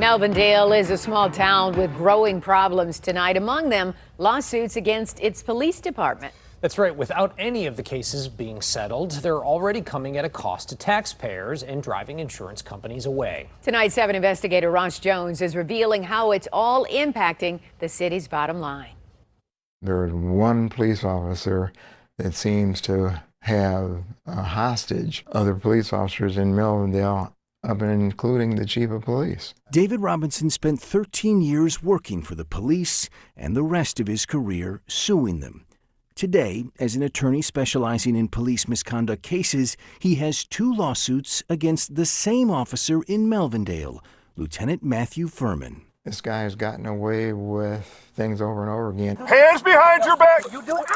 Melvindale is a small town with growing problems tonight, among them lawsuits against its police department. That's right. Without any of the cases being settled, they're already coming at a cost to taxpayers and driving insurance companies away. Tonight, 7 investigator Ross Jones is revealing how it's all impacting the city's bottom line. There's one police officer that seems to have a hostage other police officers in Melvindale, up and including the chief of police. David Robinson spent 13 years working for the police and the rest of his career suing them. Today, as an attorney specializing in police misconduct cases, he has 2 lawsuits against the same officer in Melvindale, Lieutenant Matthew Furman. This guy has gotten away with things over and over again. Hands behind your back! You do it.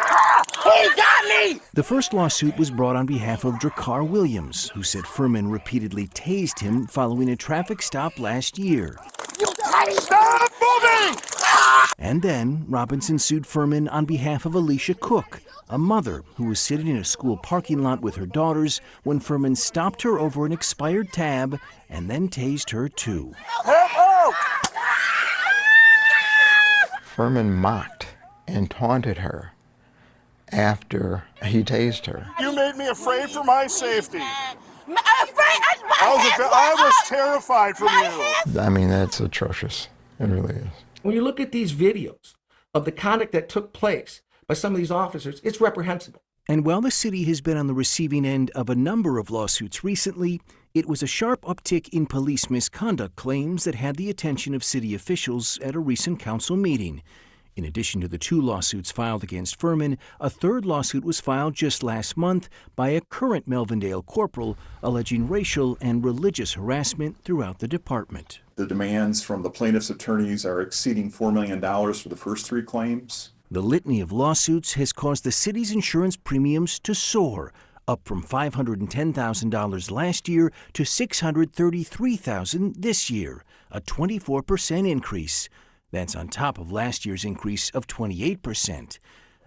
He got me! The first lawsuit was brought on behalf of Drakkar Williams, who said Furman repeatedly tased him following a traffic stop last year. You stop moving! And then Robinson sued Furman on behalf of Alicia Cook, a mother who was sitting in a school parking lot with her daughters when Furman stopped her over an expired tab and then tased her too. Furman mocked and taunted her after he tased her. You made me afraid for my safety. I was terrified from you. I mean, that's atrocious. It really is. When you look at these videos of the conduct that took place by some of these officers, it's reprehensible. And while the city has been on the receiving end of a number of lawsuits recently, it was a sharp uptick in police misconduct claims that had the attention of city officials at a recent council meeting. In addition to the 2 lawsuits filed against Furman, a 3rd lawsuit was filed just last month by a current Melvindale corporal alleging racial and religious harassment throughout the department. The demands from the plaintiff's attorneys are exceeding $4 million for the first 3 claims. The litany of lawsuits has caused the city's insurance premiums to soar, up from $510,000 last year to $633,000 this year, a 24% increase. That's on top of last year's increase of 28%.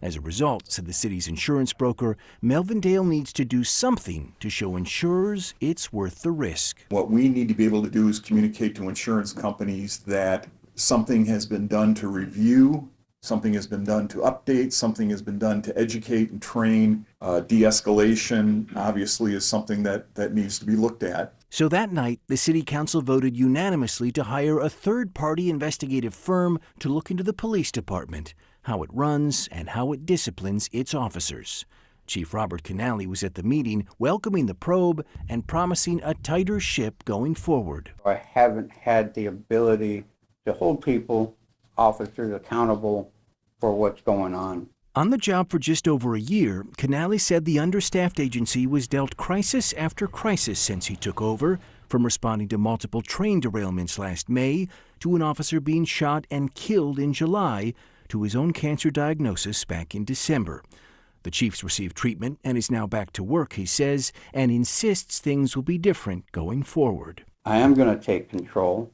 As a result, said the city's insurance broker, Melvindale needs to do something to show insurers it's worth the risk. What we need to be able to do is communicate to insurance companies that something has been done to review, something has been done to update, something has been done to educate and train. De-escalation, obviously, is something that needs to be looked at. So that night, the city council voted unanimously to hire a third-party investigative firm to look into the police department, how it runs, and how it disciplines its officers. Chief Robert Canale was at the meeting, welcoming the probe and promising a tighter ship going forward. I haven't had the ability to hold people, officers, accountable for what's going on. On the job for just over a year, Canale said the understaffed agency was dealt crisis after crisis since he took over, from responding to multiple train derailments last May, to an officer being shot and killed in July, to his own cancer diagnosis back in December. The chief's received treatment and is now back to work, he says, and insists things will be different going forward. I am going to take control.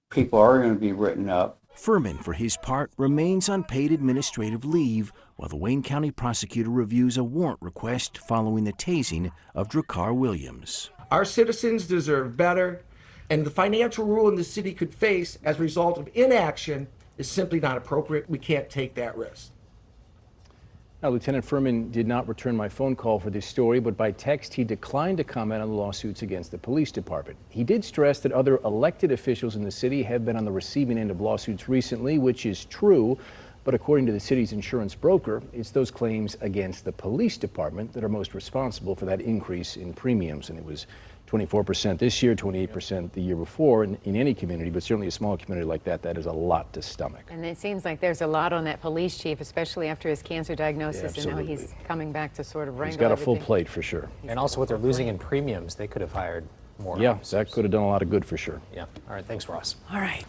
People are going to be written up. Furman, for his part, remains on paid administrative leave while the Wayne County prosecutor reviews a warrant request following the tasing of Drakkar Williams. Our citizens deserve better, and the financial ruin the city could face as a result of inaction is simply not appropriate. We can't take that risk. Now, Lieutenant Furman did not return my phone call for this story, but by text he declined to comment on the lawsuits against the police department. He did stress that other elected officials in the city have been on the receiving end of lawsuits recently, which is true, but according to the city's insurance broker, it's those claims against the police department that are most responsible for that increase in premiums, and it was 24% this year, 28% the year before in any community, but certainly a small community like that, that is a lot to stomach. And it seems like there's a lot on that police chief, especially after his cancer diagnosis, and now he's coming back to sort of wrangle He's got a everything. full plate for sure. And also what they're losing in premiums, they could have hired more Yeah, officers. that could have done a lot of good for sure. Yeah. All right. Thanks, Ross. All right.